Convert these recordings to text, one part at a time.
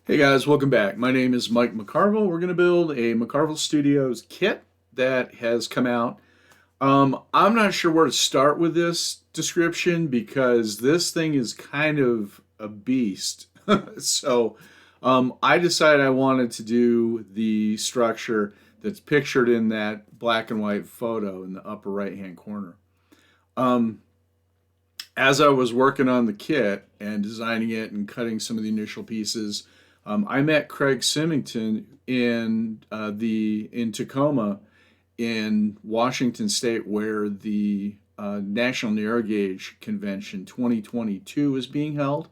Hey guys, welcome back. My name is Mike McCarville. We're going to build a McCarville Studios kit that has come out. I'm not sure where to start with this description because this thing is kind of a beast. I decided I wanted to do the structure that's pictured in that black and white photo in the upper right hand corner. Um, as I was working on the kit and designing it and cutting some of the initial pieces, I met Craig Symington in Tacoma, in Washington State, where the National Narrow Gauge Convention 2022 is being held.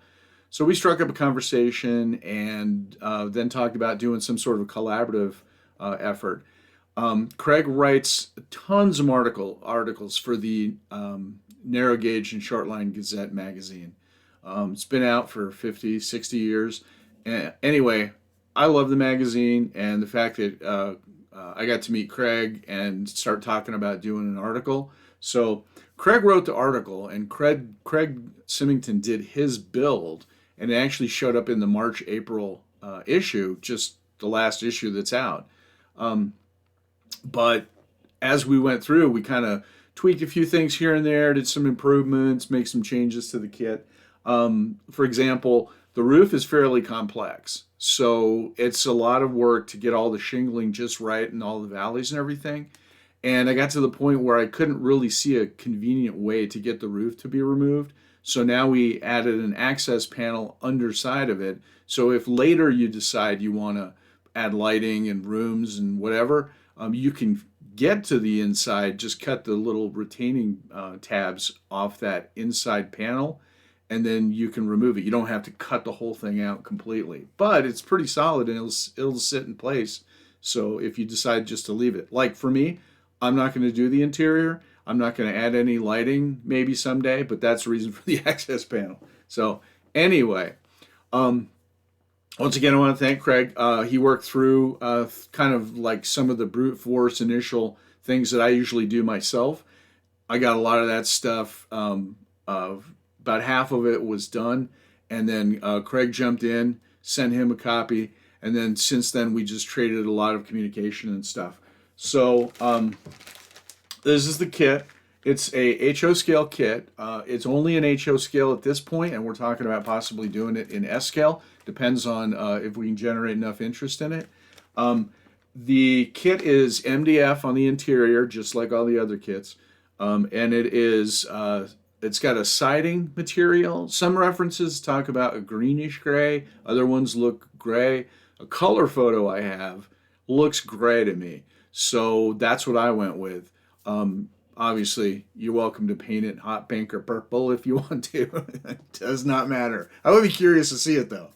So we struck up a conversation and then talked about doing some sort of a collaborative effort. Craig writes tons of articles for the Narrow Gauge and Shortline Gazette magazine. It's been out for 50, 60 years. Anyway, I love the magazine and the fact that I got to meet Craig and start talking about doing an article. So Craig wrote the article, and Craig Symington did his build, and it actually showed up in the March-April issue, just the last issue that's out. Um, but as we went through, we kind of tweaked a few things here and there, did some improvements, make some changes to the kit. For example, the roof is fairly complex, so it's a lot of work to get all the shingling just right and all the valleys and everything. And I got to the point where I couldn't really see a convenient way to get the roof to be removed. So now we added an access panel underside of it. So if later you decide you want to add lighting and rooms and whatever, you can get to the inside, just cut the little retaining tabs off that inside panel, and then you can remove it. You don't have to cut the whole thing out completely, but it's pretty solid and it'll sit in place. So if you decide just to leave it, like for me, I'm not going to do the interior. I'm not going to add any lighting, maybe someday, but that's the reason for the access panel. So anyway, um, once again, I want to thank Craig. He worked through kind of like some of the brute force initial things that I usually do myself. I got a lot of that stuff. About half of it was done, and then Craig jumped in, sent him a copy, and then since then we just traded a lot of communication and stuff. So this is the kit. It's a HO scale kit. It's only an HO scale at this point, and we're talking about possibly doing it in S scale. Depends on if we can generate enough interest in it. The kit is MDF on the interior, just like all the other kits, and it's got a siding material. Some references talk about a greenish gray. Other ones look gray. A color photo I have looks gray to me, so that's what I went with. Obviously, you're welcome to paint it hot pink or purple if you want to. It does not matter. I would be curious to see it though.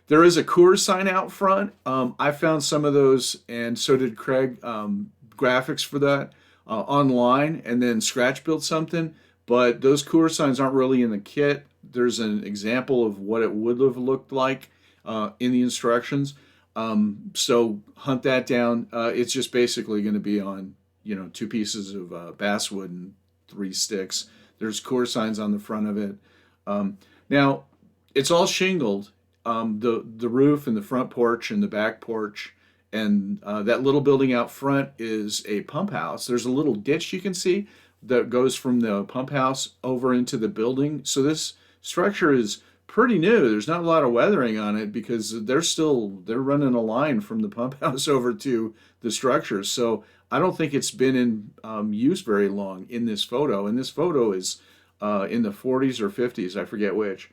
There is a Coors sign out front. I found some of those, and so did Craig, graphics for that online, and then scratch built something. But those Coors signs aren't really in the kit. There's an example of what it would have looked like in the instructions. So hunt that down. It's just basically going to be on, two pieces of basswood and three sticks. There's Coors signs on the front of it. Now, it's all shingled. The roof and the front porch and the back porch and that little building out front is a pump house. There's a little ditch you can see that goes from the pump house over into the building. So this structure is pretty new. There's not a lot of weathering on it because they're running a line from the pump house over to the structure. So I don't think it's been in use very long in this photo. And this photo is in the 40s or 50s, I forget which.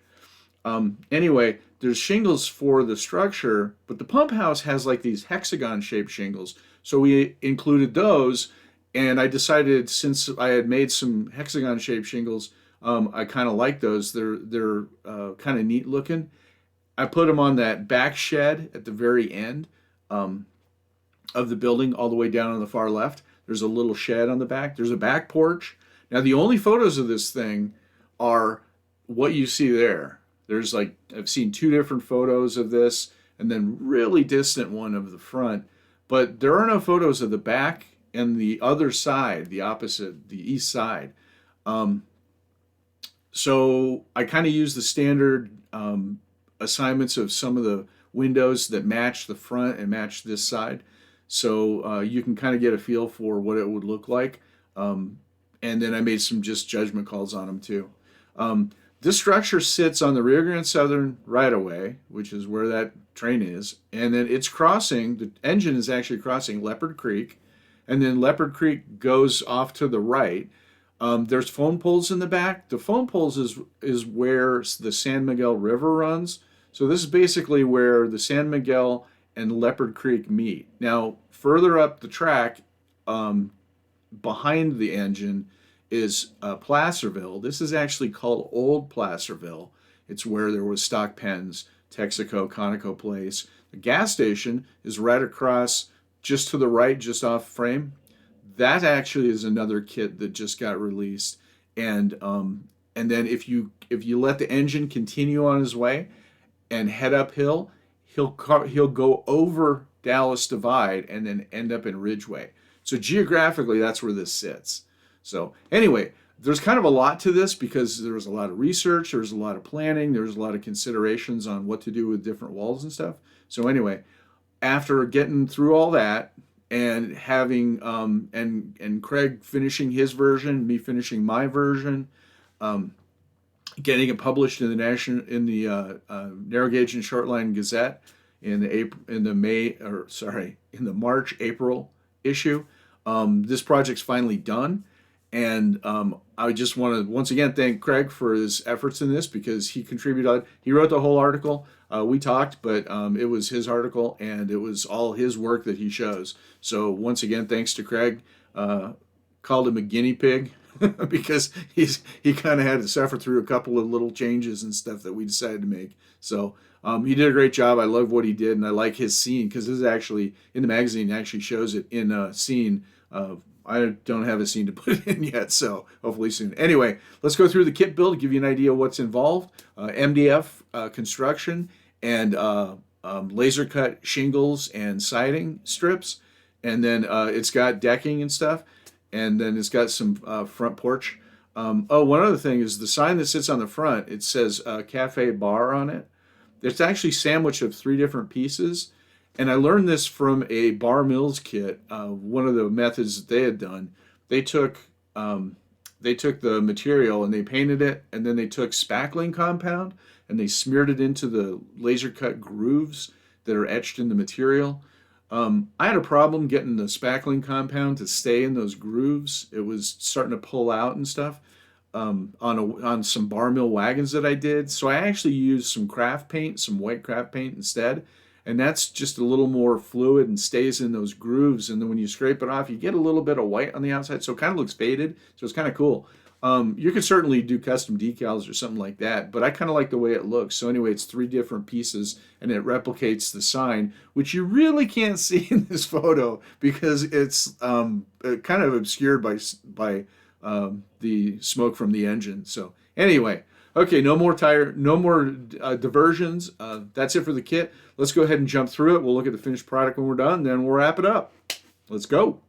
Anyway, there's shingles for the structure, but the pump house has like these hexagon shaped shingles. So we included those, and I decided since I had made some hexagon shaped shingles, I kind of like those. They're kind of neat looking. I put them on that back shed at the very end of the building, all the way down on the far left. There's a little shed on the back. There's a back porch. Now the only photos of this thing are what you see there. There's like, I've seen two different photos of this and then really distant one of the front, but there are no photos of the back and the other side, the opposite, the east side. So I kind of use the standard assignments of some of the windows that match the front and match this side. So you can kind of get a feel for what it would look like. And then I made some just judgment calls on them too. This structure sits on the Rio Grande Southern right-of-way, which is where that train is, and then it's crossing, the engine is actually crossing Leopard Creek, and then Leopard Creek goes off to the right. There's phone poles in the back. The phone poles is where the San Miguel River runs. So this is basically where the San Miguel and Leopard Creek meet. Now, further up the track, behind the engine, is Placerville. This is actually called Old Placerville. It's where there was stock pens, Texaco, Conoco Place. The gas station is right across, just to the right, just off frame. That actually is another kit that just got released. And then if you let the engine continue on his way and head uphill, he'll go over Dallas Divide and then end up in Ridgeway. So geographically, that's where this sits. So anyway, there's kind of a lot to this because there was a lot of research, there was a lot of planning, there was a lot of considerations on what to do with different walls and stuff. So anyway, after getting through all that and having and Craig finishing his version, me finishing my version, getting it published in the Narrow Gauge and Shortline Gazette in the March April issue. This project's finally done. And I just want to once again thank Craig for his efforts in this because he contributed. He wrote the whole article. We talked, but it was his article and it was all his work that he shows. So once again, thanks to Craig. Called him a guinea pig because he kind of had to suffer through a couple of little changes and stuff that we decided to make. So he did a great job. I love what he did, and I like his scene because this is actually in the magazine. Actually shows it in a scene. I don't have a scene to put in yet, so hopefully soon. Anyway, let's go through the kit build, give you an idea of what's involved. MDF construction and laser cut shingles and siding strips. And then it's got decking and stuff. And then it's got some front porch. One other thing is the sign that sits on the front, it says Cafe Bar on it. It's actually sandwiched of 3 different pieces. And I learned this from a Bar Mills kit. One of the methods that they had done, they took the material and they painted it, and then they took spackling compound and they smeared it into the laser cut grooves that are etched in the material. I had a problem getting the spackling compound to stay in those grooves. It was starting to pull out and stuff on some Bar Mill wagons that I did. So I actually used some craft paint, some white craft paint instead. And that's just a little more fluid and stays in those grooves. And then when you scrape it off, you get a little bit of white on the outside. So it kind of looks faded. So it's kind of cool. You could certainly do custom decals or something like that. But I kind of like the way it looks. So anyway, it's 3 different pieces. And it replicates the sign, which you really can't see in this photo because it's kind of obscured by the smoke from the engine. So anyway. Okay, no more diversions. That's it for the kit. Let's go ahead and jump through it. We'll look at the finished product when we're done, then we'll wrap it up. Let's go.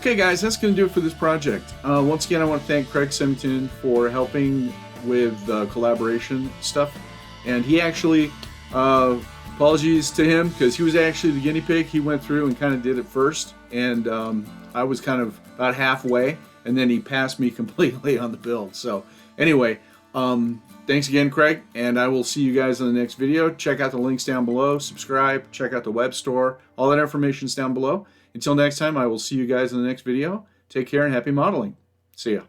Okay guys, that's going to do it for this project. Once again, I want to thank Craig Symington for helping with collaboration stuff. And he actually, apologies to him, because he was actually the guinea pig. He went through and kind of did it first. And I was kind of about halfway. And then he passed me completely on the build. So anyway, thanks again, Craig. And I will see you guys in the next video. Check out the links down below. Subscribe. Check out the web store. All that information is down below. Until next time, I will see you guys in the next video. Take care and happy modeling. See ya.